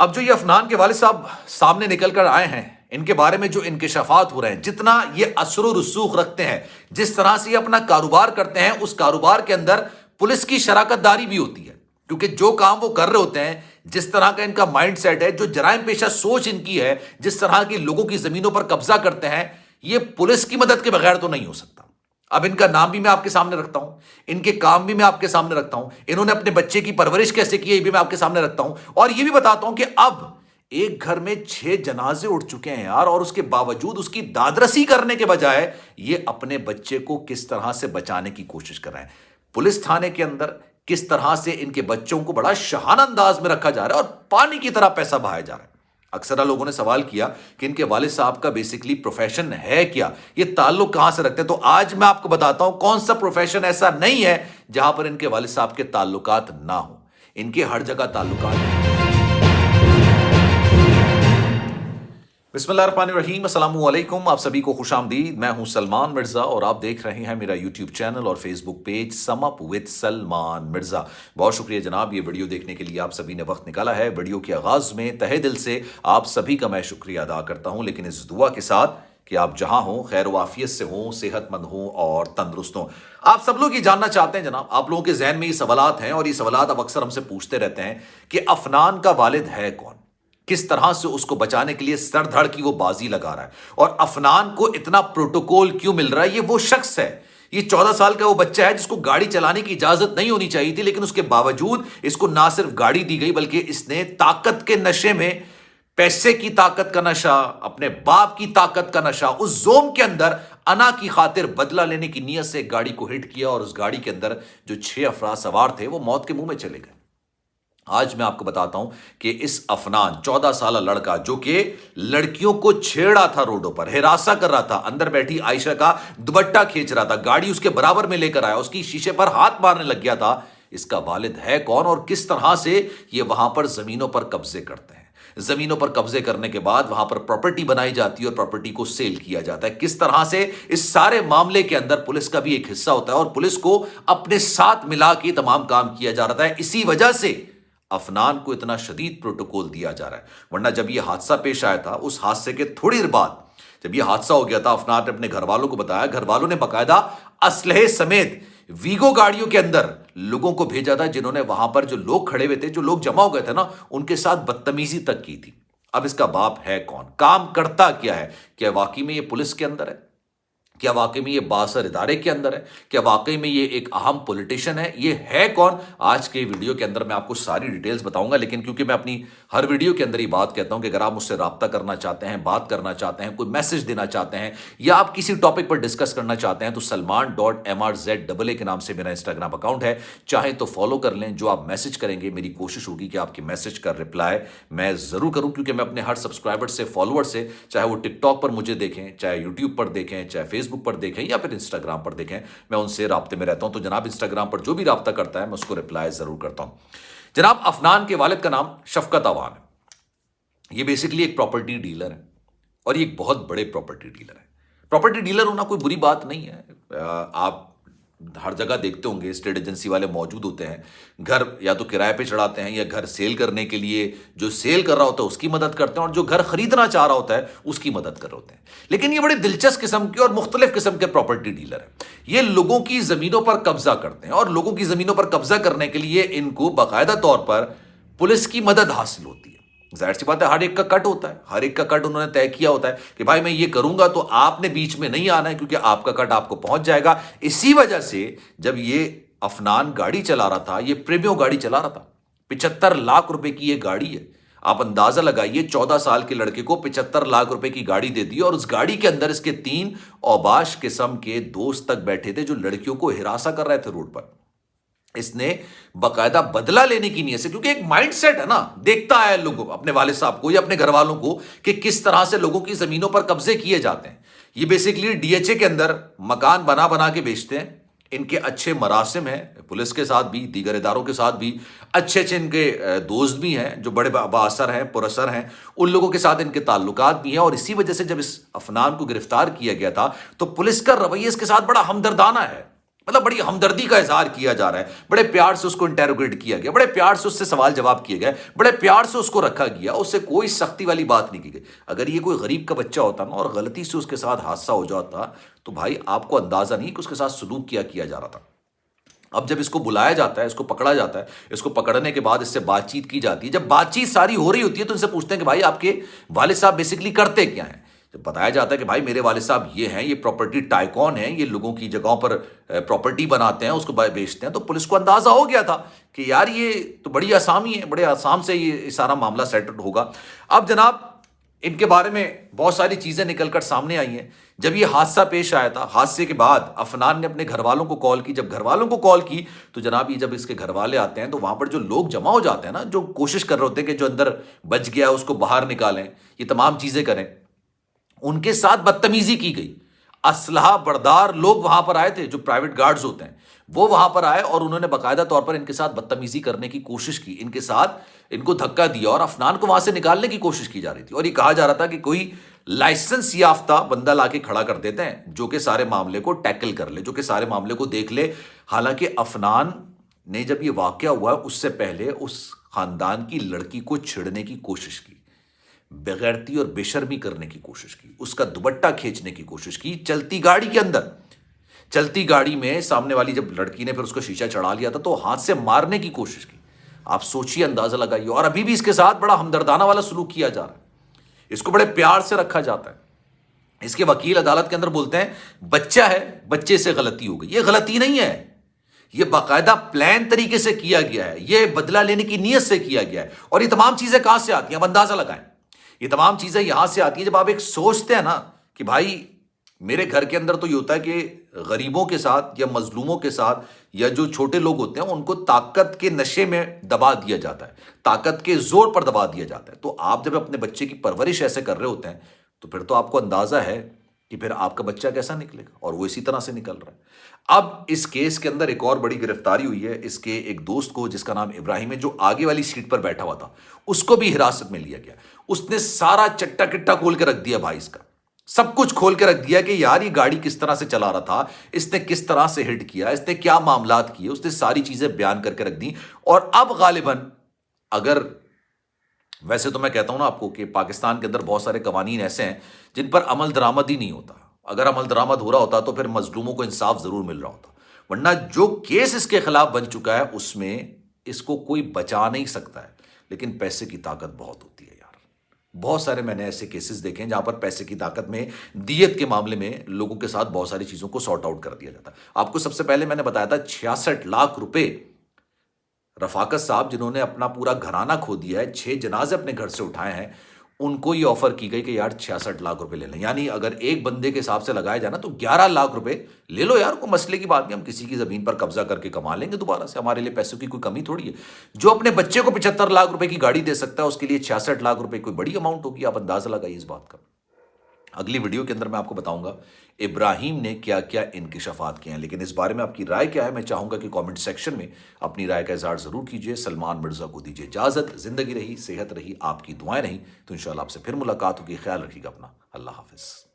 اب جو یہ افنان کے والد صاحب سامنے نکل کر آئے ہیں، ان کے بارے میں جو انکشافات ہو رہے ہیں، جتنا یہ اثر و رسوخ رکھتے ہیں، جس طرح سے یہ اپنا کاروبار کرتے ہیں، اس کاروبار کے اندر پولیس کی شراکت داری بھی ہوتی ہے، کیونکہ جو کام وہ کر رہے ہوتے ہیں، جس طرح کا ان کا مائنڈ سیٹ ہے، جو جرائم پیشہ سوچ ان کی ہے، جس طرح کی لوگوں کی زمینوں پر قبضہ کرتے ہیں، یہ پولیس کی مدد کے بغیر تو نہیں ہو سکتا۔ اب ان کا نام بھی میں آپ کے سامنے رکھتا ہوں، ان کے کام بھی میں آپ کے سامنے رکھتا ہوں، انہوں نے اپنے بچے کی پرورش کیسے کی ہے یہ بھی میں آپ کے سامنے رکھتا ہوں، اور یہ بھی بتاتا ہوں کہ اب ایک گھر میں 6 جنازے اٹھ چکے ہیں یار، اور اس کے باوجود اس کی دادرسی کرنے کے بجائے یہ اپنے بچے کو کس طرح سے بچانے کی کوشش کر رہے ہیں۔ پولیس تھانے کے اندر کس طرح سے ان کے بچوں کو بڑا شہانہ انداز میں رکھا جا رہا ہے اور پانی کی طرح پیسہ بہایا جا رہا ہے۔ اکثر لوگوں نے سوال کیا کہ ان کے والد صاحب کا بیسیکلی پروفیشن ہے کیا، یہ تعلق کہاں سے رکھتے ہیں، تو آج میں آپ کو بتاتا ہوں کون سا پروفیشن ایسا نہیں ہے جہاں پر ان کے والد صاحب کے تعلقات نہ ہوں، ان کے ہر جگہ تعلقات ہیں۔ بسم اللہ الرحمن الرحیم، السلام علیکم، آپ سبھی کو خوش آمدید۔ میں ہوں سلمان مرزا اور آپ دیکھ رہے ہیں میرا یوٹیوب چینل اور Facebook page sum up with Salman Mirza. بہت شکریہ جناب، یہ ویڈیو دیکھنے کے لیے آپ سبھی نے وقت نکالا ہے۔ ویڈیو کے آغاز میں تہہ دل سے آپ سبھی کا میں شکریہ ادا کرتا ہوں، لیکن اس دعا کے ساتھ کہ آپ جہاں ہوں خیر و عافیت سے ہوں، صحت مند ہوں اور تندرست ہوں۔ آپ سب لوگ یہ جاننا چاہتے ہیں جناب، آپ لوگوں کے ذہن میں یہ سوالات ہیں اور یہ سوالات آپ اکثر ہم سے پوچھتے رہتے ہیں کہ افنان کا والد ہے کون، کس طرح سے اس کو بچانے کے لیے سر دھڑ کی وہ بازی لگا رہا ہے، اور افنان کو اتنا پروٹوکول کیوں مل رہا ہے۔ یہ وہ شخص ہے، یہ 14 سال کا وہ بچہ ہے جس کو گاڑی چلانے کی اجازت نہیں ہونی چاہیے تھی، لیکن اس کے باوجود اس کو نہ صرف گاڑی دی گئی بلکہ اس نے طاقت کے نشے میں، پیسے کی طاقت کا نشہ، اپنے باپ کی طاقت کا نشہ، اس زوم کے اندر انا کی خاطر بدلہ لینے کی نیت سے گاڑی کو ہٹ کیا، اور اس گاڑی کے اندر جو 6 افراد سوار تھے وہ موت کے منہ میں چلے گئے۔ آج میں آپ کو بتاتا ہوں کہ اس افنان 14 سالہ لڑکا جو کہ لڑکیوں کو چھیڑا تھا، روڈوں پر ہراساں کر رہا تھا، اندر بیٹھی عائشہ کا دوپٹہ کھینچ رہا تھا، گاڑی اس کے برابر میں لے کر آیا، اس کی شیشے پر ہاتھ مارنے لگ گیا تھا، اس کا والد ہے کون اور کس طرح سے یہ وہاں پر زمینوں پر قبضے کرتے ہیں۔ زمینوں پر قبضے کرنے کے بعد وہاں پر پراپرٹی بنائی جاتی ہے اور پراپرٹی کو سیل کیا جاتا ہے، کس طرح سے اس سارے معاملے کے اندر پولیس کا بھی ایک حصہ ہوتا ہے اور پولیس کو اپنے ساتھ ملا کے تمام کام کیا جا رہا ہے۔ اسی وجہ سے افنان کو اتنا شدید پروٹوکول دیا جا رہا ہے، ورنہ جب یہ حادثہ پیش آیا تھا، اس حادثے کے تھوڑی دیر بعد جب یہ حادثہ ہو گیا تھا، افنان نے اپنے گھر والوں کو بتایا، گھر والوں نے باقاعدہ اسلحے سمیت ویگو گاڑیوں کے اندر لوگوں کو بھیجا تھا، جنہوں نے وہاں پر جو لوگ کھڑے ہوئے تھے، جو لوگ جمع ہو گئے تھے نا، ان کے ساتھ بدتمیزی تک کی تھی۔ اب اس کا باپ ہے کون، کام کرتا کیا ہے، کیا واقعی میں یہ پولیس کے اندر ہے، کیا واقعی میں یہ بااثر ادارے کے اندر ہے، کیا واقعی میں یہ ایک اہم پولیٹیشین ہے، یہ ہے کون؟ آج کے ویڈیو کے اندر میں آپ کو ساری ڈیٹیلز بتاؤں گا، لیکن کیونکہ میں اپنی ہر ویڈیو کے اندر یہ بات کہتا ہوں کہ اگر آپ مجھ سے رابطہ کرنا چاہتے ہیں، بات کرنا چاہتے ہیں، کوئی میسج دینا چاہتے ہیں، یا آپ کسی ٹاپک پر ڈسکس کرنا چاہتے ہیں، تو salman.mrza کے نام سے میرا انسٹاگرام اکاؤنٹ ہے، چاہیں تو فالو کر لیں۔ جو آپ میسج کریں گے، میری کوشش ہوگی کہ آپ کے میسج کا رپلائی میں ضرور کروں، کیونکہ میں اپنے ہر سبسکرائبر سے، فالوور سے، چاہے وہ ٹک ٹاک پر مجھے دیکھیں، چاہے یوٹیوب پر دیکھیں، چاہے فیس بک پر دیکھیں یا پھر انسٹاگرام پر دیکھیں، میں ان سے رابطے میں رہتا ہوں۔ تو جناب انسٹاگرام پر جو بھی رابطہ کرتا ہے میں اس کو رپلائی ضرور کرتا ہوں۔ جناب افنان کے والد کا نام شفقت عوان ہے، یہ بیسیکلی ایک پراپرٹی ڈیلر ہے، اور یہ ایک بہت بڑے پراپرٹی ڈیلر ہے۔ پراپرٹی ڈیلر ہونا کوئی بری بات نہیں ہے، آپ ہر جگہ دیکھتے ہوں گے اسٹیٹ ایجنسی والے موجود ہوتے ہیں، گھر یا تو کرائے پہ چڑھاتے ہیں یا گھر سیل کرنے کے لیے جو سیل کر رہا ہوتا ہے اس کی مدد کرتے ہیں، اور جو گھر خریدنا چاہ رہا ہوتا ہے اس کی مدد کر رہے ہوتے ہیں۔ لیکن یہ بڑے دلچسپ قسم کے اور مختلف قسم کے پراپرٹی ڈیلر ہیں، یہ لوگوں کی زمینوں پر قبضہ کرتے ہیں، اور لوگوں کی زمینوں پر قبضہ کرنے کے لیے ان کو باقاعدہ طور پر پولیس کی مدد حاصل ہوتی ہے۔ ظاہر سی بات ہے، ہر ایک کا کٹ ہوتا ہے، ہر ایک کا کٹ انہوں نے طے کیا ہوتا ہے کہ بھائی میں یہ کروں گا تو آپ نے بیچ میں نہیں آنا ہے، کیونکہ آپ کا کٹ آپ کو پہنچ جائے گا۔ اسی وجہ سے جب یہ افنان گاڑی چلا رہا تھا، یہ پریمیو گاڑی چلا رہا تھا، 75 لاکھ روپے کی یہ گاڑی ہے، آپ اندازہ لگائیے 14 سال کے لڑکے کو 75 لاکھ روپے کی گاڑی دے دی، اور اس گاڑی کے اندر اس کے 3 اوباش قسم کے دوست تک بیٹھے تھے جو لڑکیوں کو ہراساں کر رہے تھے روڈ پر۔ اس نے باقاعدہ بدلہ لینے کی نیت سے، کیونکہ ایک مائنڈ سیٹ ہے نا، دیکھتا ہے لوگوں اپنے والد صاحب کو یا اپنے گھر والوں کو کہ کس طرح سے لوگوں کی زمینوں پر قبضے کیے جاتے ہیں۔ یہ بیسیکلی ڈی ایچ اے کے اندر مکان بنا بنا کے بیچتے ہیں، ان کے اچھے مراسم ہیں، پولیس کے ساتھ بھی، دیگر اداروں کے ساتھ بھی اچھے ان کے دوست بھی ہیں جو بڑے بااثر ہیں، پراثر ہیں، ان لوگوں کے ساتھ ان کے تعلقات بھی ہیں۔ اور اسی وجہ سے جب اس افنان کو گرفتار کیا گیا تھا تو پولیس کا رویہ اس کے ساتھ بڑا ہمدردانہ ہے، مطلب بڑی ہمدردی کا اظہار کیا جا رہا ہے، بڑے پیار سے اس کو انٹیروگیٹ کیا گیا، بڑے پیار سے اس سے سوال جواب کیے گئے، بڑے پیار سے اس کو رکھا گیا، اس سے کوئی سختی والی بات نہیں کی گئی۔ اگر یہ کوئی غریب کا بچہ ہوتا نا اور غلطی سے اس کے ساتھ حادثہ ہو جاتا تو بھائی آپ کو اندازہ نہیں کہ اس کے ساتھ سلوک کیا جا رہا تھا۔ اب جب اس کو بلایا جاتا ہے، اس کو پکڑا جاتا ہے، اس کو پکڑنے کے بعد اس سے بات چیت کی جاتی ہے، جب بات چیت ساری ہو رہی ہوتی ہے تو ان سے پوچھتے ہیں کہ بھائی آپ کے والد صاحب بیسیکلی کرتے کیا ہیں؟ جب بتایا جاتا ہے کہ بھائی میرے والد صاحب یہ ہیں، یہ پراپرٹی ٹائکون ہیں، یہ لوگوں کی جگہوں پر پراپرٹی بناتے ہیں، اس کو بیچتے ہیں، تو پولیس کو اندازہ ہو گیا تھا کہ یار یہ تو بڑی آسامی ہے، بڑے آسام سے یہ سارا معاملہ سیٹل ہوگا۔ اب جناب ان کے بارے میں بہت ساری چیزیں نکل کر سامنے آئی ہیں۔ جب یہ حادثہ پیش آیا تھا، حادثے کے بعد افنان نے اپنے گھر والوں کو کال کی، جب گھر والوں کو کال کی تو جناب یہ جب اس کے گھر والے آتے ہیں تو وہاں پر جو لوگ جمع ہو جاتے ہیں نا، جو کوشش کر رہے ہوتے ہیں کہ جو اندر بچ گیا اس کو باہر نکالیں، یہ تمام چیزیں کریں، ان کے ساتھ بدتمیزی کی گئی۔ اسلحہ بردار لوگ وہاں پر آئے تھے، جو پرائیویٹ گارڈز ہوتے ہیں وہ وہاں پر آئے اور انہوں نے باقاعدہ طور پر ان کے ساتھ بدتمیزی کرنے کی کوشش کی، ان کے ساتھ ان کو دھکا دیا اور افنان کو وہاں سے نکالنے کی کوشش کی جا رہی تھی، اور یہ کہا جا رہا تھا کہ کوئی لائسنس یافتہ بندہ لا کے کھڑا کر دیتے ہیں جو کہ سارے معاملے کو ٹیکل کر لے، جو کہ سارے معاملے کو دیکھ لے۔ حالانکہ افنان نے جب یہ واقعہ ہوا اس سے پہلے اس خاندان کی لڑکی کو چھیڑنے کی کوشش کی، بغیرتی اور بے شرمی کرنے کی کوشش کی، اس کا دوپٹہ کھینچنے کی کوشش کی، چلتی گاڑی کے اندر، چلتی گاڑی میں سامنے والی جب لڑکی نے پھر اس کو شیشہ چڑھا لیا تھا تو ہاتھ سے مارنے کی کوشش کی۔ آپ سوچیے، اندازہ لگائیے، اور ابھی بھی اس کے ساتھ بڑا ہمدردانہ والا سلوک کیا جا رہا ہے، اس کو بڑے پیار سے رکھا جاتا ہے۔ اس کے وکیل عدالت کے اندر بولتے ہیں بچہ ہے، بچے سے غلطی ہو گئی، یہ غلطی نہیں ہے، یہ باقاعدہ پلان طریقے سے کیا گیا ہے، یہ بدلہ لینے کی نیت سے کیا گیا ہے۔ اور یہ تمام چیزیں کہاں سے آتی ہیں؟ اب اندازہ لگائیں، یہ تمام چیزیں یہاں سے آتی ہیں جب آپ ایک سوچتے ہیں نا کہ بھائی میرے گھر کے اندر تو یہ ہوتا ہے کہ غریبوں کے ساتھ یا مظلوموں کے ساتھ یا جو چھوٹے لوگ ہوتے ہیں ان کو طاقت کے نشے میں دبا دیا جاتا ہے، طاقت کے زور پر دبا دیا جاتا ہے۔ تو آپ جب اپنے بچے کی پرورش ایسے کر رہے ہوتے ہیں تو پھر تو آپ کو اندازہ ہے کہ پھر آپ کا بچہ کیسا نکلے گا، اور وہ اسی طرح سے نکل رہا ہے۔ اب اس کیس کے اندر ایک اور بڑی گرفتاری ہوئی ہے، اس کے ایک دوست کو جس کا نام ابراہیم ہے، جو آگے والی سیٹ پر بیٹھا ہوا تھا، اس کو بھی حراست میں لیا گیا۔ اس نے سارا چٹا کٹا کھول کے رکھ دیا بھائی، اس کا سب کچھ کھول کے رکھ دیا کہ یار یہ گاڑی کس طرح سے چلا رہا تھا، اس نے کس طرح سے ہٹ کیا، اس نے کیا معاملات کیے، اس نے ساری چیزیں بیان کر کے رکھ دی۔ اور اب غالباً اگر ویسے تو میں کہتا ہوں نا آپ کو کہ پاکستان کے اندر بہت سارے قوانین ایسے ہیں جن پر عمل درآمد ہی نہیں ہوتا، اگر عمل درآمد ہو رہا ہوتا تو پھر مظلوموں کو انصاف ضرور مل رہا ہوتا، ورنہ جو کیس اس کے خلاف بن چکا ہے اس میں اس کو کوئی بچا نہیں سکتا ہے۔ لیکن پیسے کی طاقت بہت ہوتی ہے یار، بہت سارے میں نے ایسے کیسز دیکھے ہیں جہاں پر پیسے کی طاقت میں دیت کے معاملے میں لوگوں کے ساتھ بہت ساری چیزوں کو سارٹ آؤٹ کر دیا جاتا ہے۔ آپ کو سب سے پہلے میں نے بتایا تھا 66 لاکھ روپے رفاقت صاحب جنہوں نے اپنا پورا گھرانہ کھو دیا ہے، 6 جنازے اپنے گھر سے اٹھائے ہیں، ان کو یہ آفر کی گئی کہ یار 66 لاکھ روپے لے لیں، یعنی اگر ایک بندے کے حساب سے لگایا جائے نا تو 11 لاکھ روپے لے لو یار، کوئی مسئلے کی بات نہیں، ہم کسی کی زمین پر قبضہ کر کے کما لیں گے دوبارہ سے، ہمارے لیے پیسوں کی کوئی کمی تھوڑی ہے۔ جو اپنے بچے کو 75 لاکھ روپے کی گاڑی دے سکتا ہے اس کے لیے 66 لاکھ روپے کوئی بڑی اماؤنٹ ہوگی، آپ اندازہ لگائیے اس بات کا۔ اگلی ویڈیو کے اندر میں آپ کو بتاؤں گا ابراہیم نے کیا کیا انکشافات کیے ہیں، لیکن اس بارے میں آپ کی رائے کیا ہے میں چاہوں گا کہ کامنٹ سیکشن میں اپنی رائے کا اظہار ضرور کیجیے۔ سلمان مرزا کو دیجیے اجازت، زندگی رہی، صحت رہی، آپ کی دعائیں رہیں تو انشاءاللہ آپ سے پھر ملاقات ہوگی۔ خیال رکھیے گا اپنا، اللہ حافظ۔